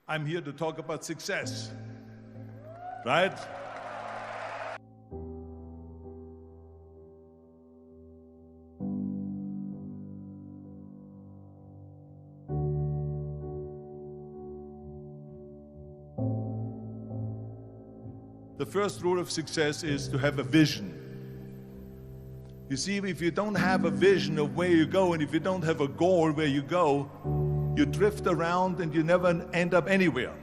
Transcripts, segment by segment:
I'm here to talk about success, right? The first rule of success is to have a vision. You see, if you don't have a vision of where you go, and if you don't have a goal where you go, you drift around and you never end up anywhere.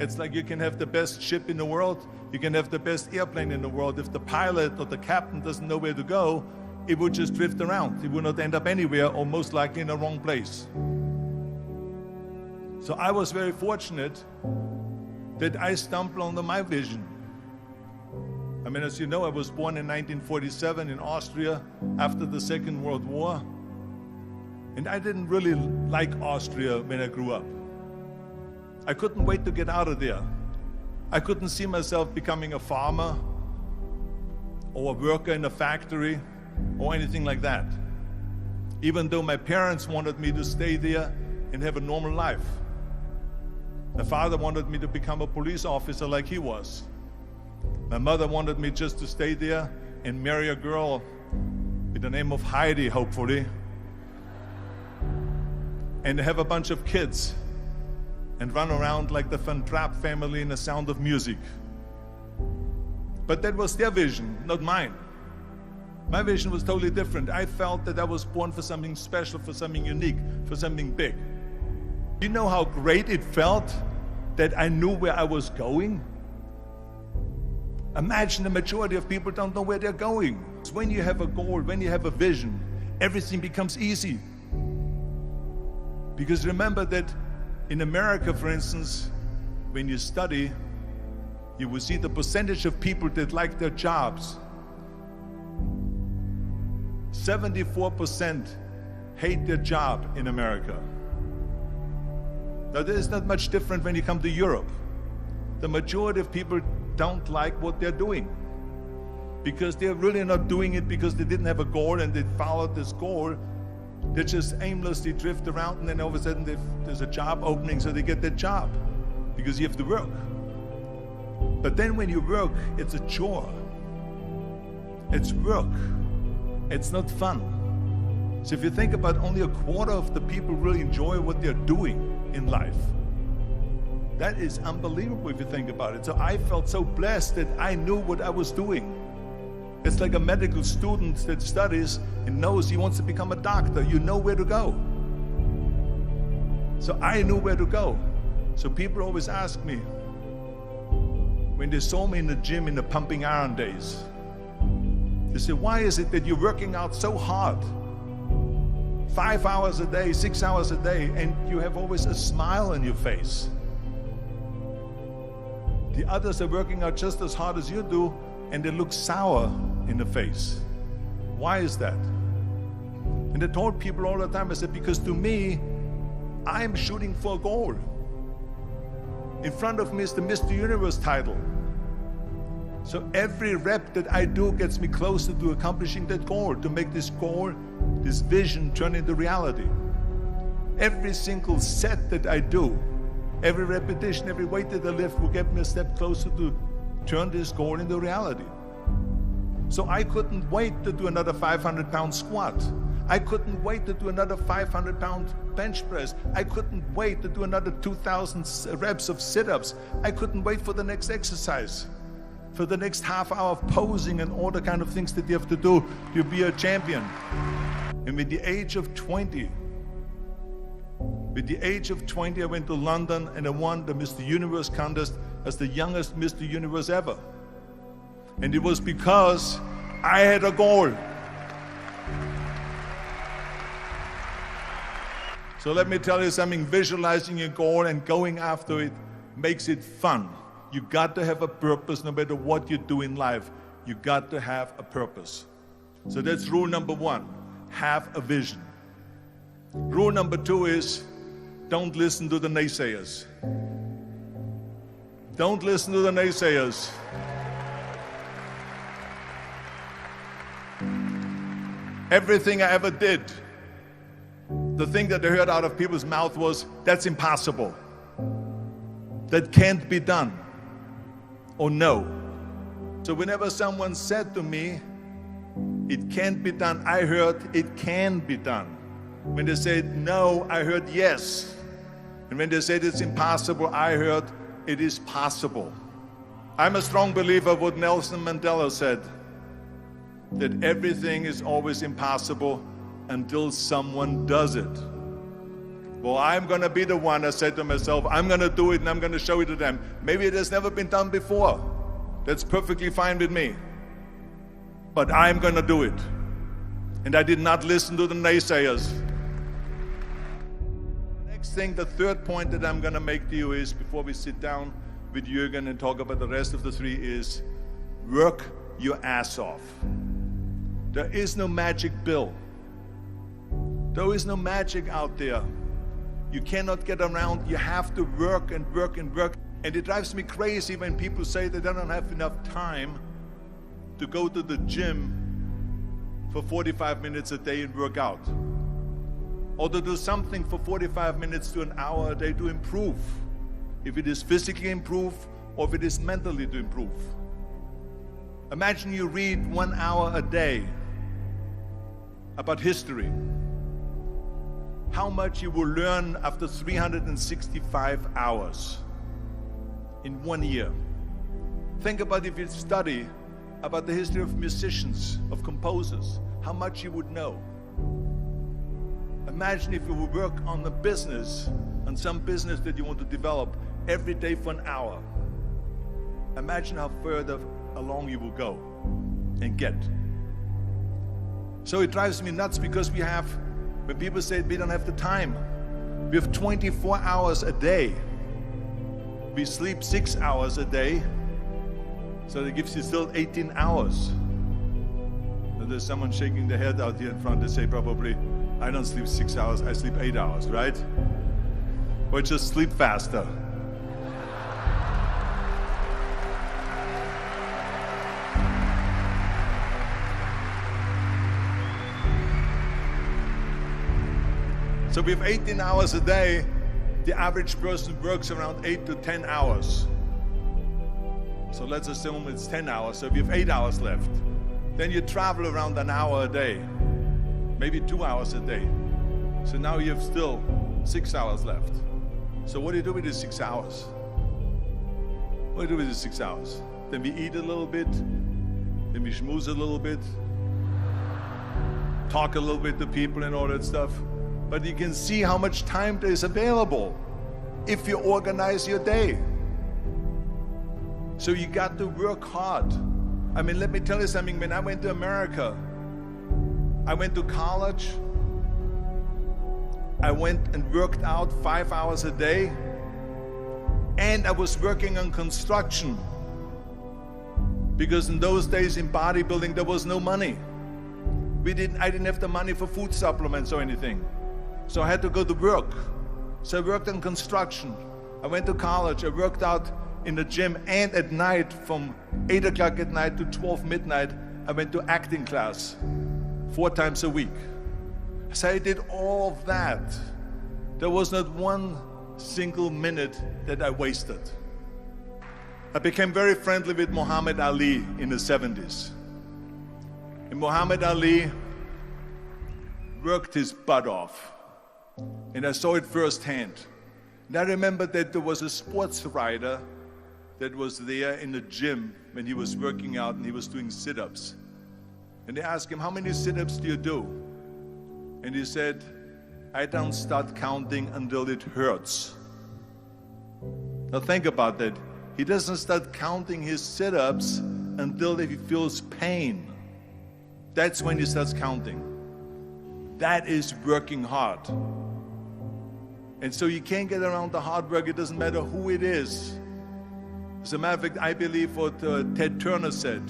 It's like you can have the best ship in the world, you can have the best airplane in the world. If the pilot or the captain doesn't know where to go, it would just drift around. It would not end up anywhere, or most likely in the wrong place. So I was very fortunate that I stumbled onto my vision. I mean, as you know, I was born in 1947 in Austria after the Second World War. And I didn't really like Austria when I grew up. I couldn't wait to get out of there. I couldn't see myself becoming a farmer or a worker in a factory or anything like that, even though my parents wanted me to stay there and have a normal life. My father wanted me to become a police officer like he was. My mother wanted me just to stay there and marry a girl with the name of Heidi, hopefully, and have a bunch of kids and run around like the Van Trapp family in The Sound of Music. But that was their vision, not mine. My vision was totally different. I felt that I was born for something special, for something unique, for something big. Do you know how great it felt that I knew where I was going? Imagine the majority of people don't know where they're going. When you have a goal, when you have a vision, everything becomes easy. Because remember that in America, for instance, when you study, you will see the percentage of people that like their jobs. 74% hate their job in America. Now, there is not much different when you come to Europe. The majority of people don't like what they're doing because they're really not doing it because they didn't have a goal and they followed this goal. They just aimlessly drift around, and then all of a sudden there's a job opening, so they get that job because you have to work. But then when you work, it's a chore. It's work. It's not fun. So if you think about, only a quarter of the people really enjoy what they're doing in life. That is unbelievable if you think about it. So I felt so blessed that I knew what I was doing. It's like a medical student that studies and knows he wants to become a doctor. You know where to go. So I knew where to go. So people always ask me, when they saw me in the gym in the pumping iron days, they say, why is it that you're working out so hard? 5 hours a day, 6 hours a day, and you have always a smile on your face. The others are working out just as hard as you do, and they look sour in the face. Why is that? And I told people all the time, I said, because to me, I'm shooting for a goal. In front of me is the Mr. Universe title. So every rep that I do gets me closer to accomplishing that goal, to make this goal, this vision, turn into reality. Every single set that I do, every repetition, every weight that I lift will get me a step closer to turn this goal into reality. So I couldn't wait to do another 500-pound squat. I couldn't wait to do another 500-pound bench press. I couldn't wait to do another 2,000 reps of sit-ups. I couldn't wait for the next exercise, for the next half hour of posing and all the kind of things that you have to do to be a champion. And with the age of 20, I went to London and I won the Mr. Universe contest as the youngest Mr. Universe ever. And it was because I had a goal. So let me tell you something, visualizing a goal and going after it makes it fun. You got to have a purpose no matter what you do in life. You got to have a purpose. So that's rule number one, have a vision. Rule number two is, don't listen to the naysayers. Don't listen to the naysayers. Everything I ever did, the thing that I heard out of people's mouth was, that's impossible. that can't be done or no. So whenever someone said to me, it can't be done, I heard it can be done. When they said no, I heard yes. And when they said it's impossible, I heard it is possible. I'm a strong believer of what Nelson Mandela said, that everything is always impossible until someone does it. Well, I'm going to be the one, I said to myself, I'm going to do it and I'm going to show it to them. Maybe it has never been done before. That's perfectly fine with me. But I'm going to do it. And I did not listen to the naysayers. The next thing, the third point that I'm going to make to you is, before we sit down with Jürgen and talk about the rest of the three, is work your ass off. There is no magic pill. There is no magic out there. You cannot get around. You have to work and work and work. And it drives me crazy when people say that they don't have enough time to go to the gym for 45 minutes a day and work out. Or to do something for 45 minutes to an hour a day to improve. If it is physically improve or if it is mentally to improve. Imagine you read 1 hour a day about history. How much you will learn after 365 hours in 1 year. Think about if you study about the history of musicians, of composers, how much you would know. Imagine if you would work on a business, on some business that you want to develop every day for an hour. Imagine how further along you will go and get. So it drives me nuts because when people say we don't have the time, we have 24 hours a day. We sleep 6 hours a day, so that gives you still 18 hours. And there's someone shaking their head out here in front. They say probably, I don't sleep 6 hours, I sleep 8 hours, right? Or just sleep faster. So we have 18 hours a day. The average person works around 8 to 10 hours. So let's assume it's 10 hours, so we have 8 hours left. Then you travel around an hour a day, maybe 2 hours a day. So now you have still 6 hours left. So what do you do with these 6 hours? What do you do with these 6 hours? Then we eat a little bit, then we schmooze a little bit, talk a little bit to people and all that stuff. But you can see how much time there is available if you organize your day. So you got to work hard. I mean, let me tell you something. When I went to America, I went to college. I went and worked out 5 hours a day. And I was working on construction. Because in those days in bodybuilding, there was no money. I didn't have the money for food supplements or anything. So I had to go to work. So I worked on construction. I went to college. I worked out in the gym, and at night from 8 o'clock at night to 12 midnight, I went to acting class 4 times a week. So I did all of that. There was not one single minute that I wasted. I became very friendly with Muhammad Ali in the 70s. And Muhammad Ali worked his butt off. And I saw it firsthand. And I remember that there was a sports writer that was there in the gym when he was working out and he was doing sit-ups. And they asked him, how many sit-ups do you do? And he said, I don't start counting until it hurts. Now think about that. He doesn't start counting his sit-ups until he feels pain. That's when he starts counting. That is working hard. And so you can't get around the hard work. It doesn't matter who it is. As a matter of fact, I believe what Ted Turner said.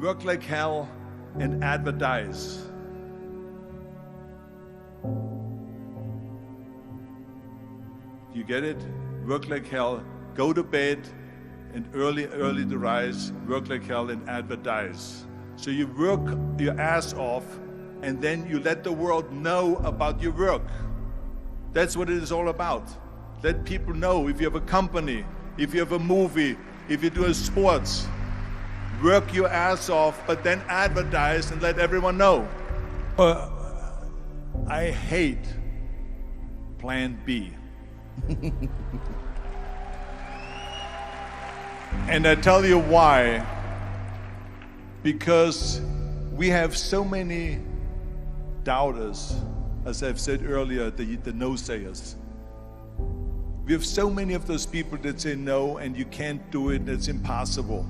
Work like hell and advertise. You get it? Work like hell, go to bed, and early to rise, work like hell and advertise. So you work your ass off, and then you let the world know about your work. That's what it is all about. Let people know. If you have a company, if you have a movie, if you do a sports, work your ass off, but then advertise and let everyone know. I hate plan B. And I tell you why. Because we have so many doubters, as I've said earlier, the no-sayers. We have so many of those people that say no and you can't do it, it's impossible.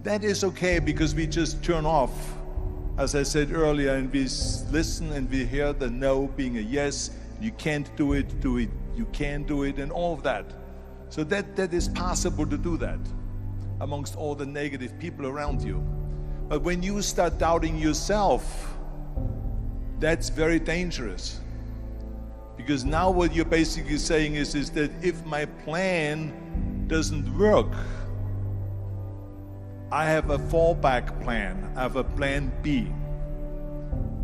That is okay because we just turn off, as I said earlier, and we listen and we hear the no being a yes. You can't do it, you can do it, and all of that. So that is possible to do that amongst all the negative people around you. But when you start doubting yourself, that's very dangerous. Because now what you're basically saying is that if my plan doesn't work, I have a fallback plan, I have a plan B.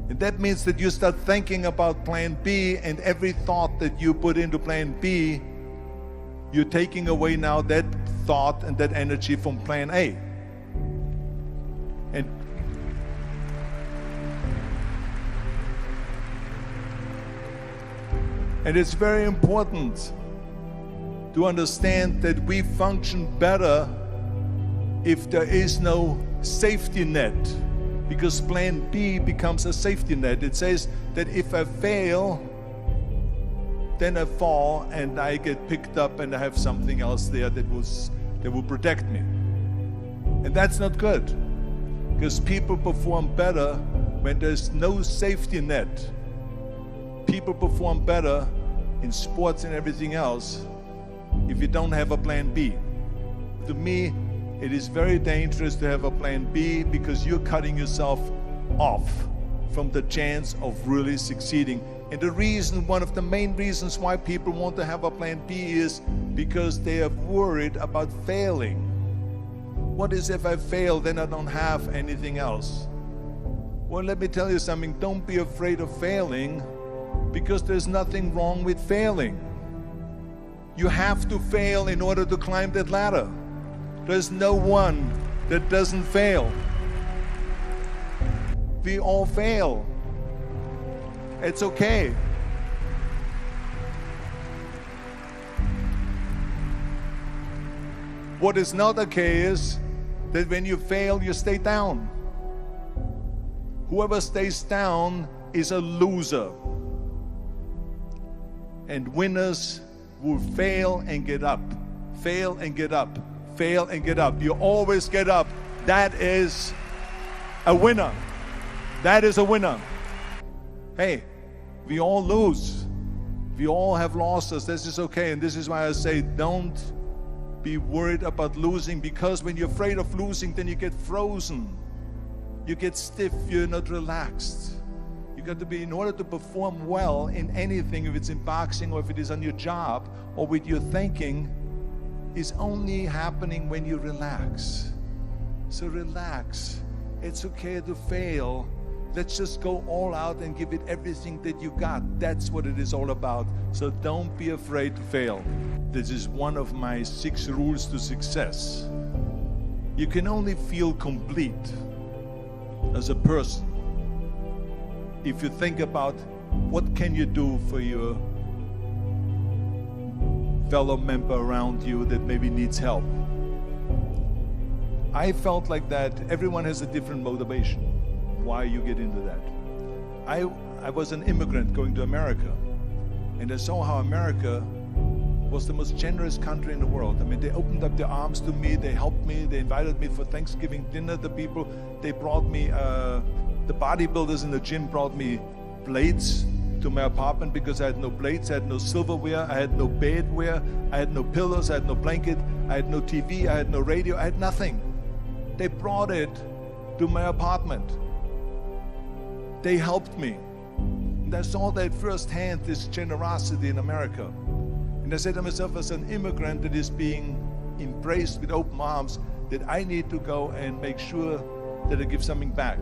And that means that you start thinking about plan B, and every thought that you put into plan B, you're taking away now that thought and that energy from plan A. And it's very important to understand that we function better if there is no safety net, because plan B becomes a safety net. It says that if I fail, then I fall and I get picked up and I have something else there that will protect me. And that's not good, because people perform better when there's no safety net. People perform better in sports and everything else if you don't have a plan B. To me, it is very dangerous to have a plan B, because you're cutting yourself off from the chance of really succeeding. And the reason, one of the main reasons why people want to have a plan B is because they are worried about failing. What is if I fail, then I don't have anything else? Well, let me tell you something. Don't be afraid of failing, because there's nothing wrong with failing. You have to fail in order to climb that ladder. There's no one that doesn't fail. We all fail. It's okay. What is not okay is that when you fail, you stay down. Whoever stays down is a loser. And winners will fail and get up, fail and get up, fail and get up. You always get up. That is a winner. That is a winner. Hey, we all lose. We all have losses. This is okay. And this is why I say don't be worried about losing, because when you're afraid of losing, then you get frozen. You get stiff. You're not relaxed. You got to be, in order to perform well in anything, if it's in boxing or if it is on your job or with your thinking, is only happening when you relax. So relax. It's okay to fail. Let's just go all out and give it everything that you got. That's what it is all about. So don't be afraid to fail. This is one of my 6 rules to success. You can only feel complete as a person if you think about what can you do for your fellow member around you that maybe needs help. I felt like that. Everyone has a different motivation why you get into that. I was an immigrant going to America, and I saw how America was the most generous country in the world. I mean, they opened up their arms to me, they helped me, they invited me for Thanksgiving dinner. The people, they brought me, the bodybuilders in the gym brought me plates to my apartment because I had no plates, I had no silverware, I had no bedware, I had no pillows, I had no blanket, I had no TV, I had no radio, I had nothing. They brought it to my apartment. They helped me. And I saw that firsthand, this generosity in America. And I said to myself, as an immigrant that is being embraced with open arms, that I need to go and make sure that I give something back.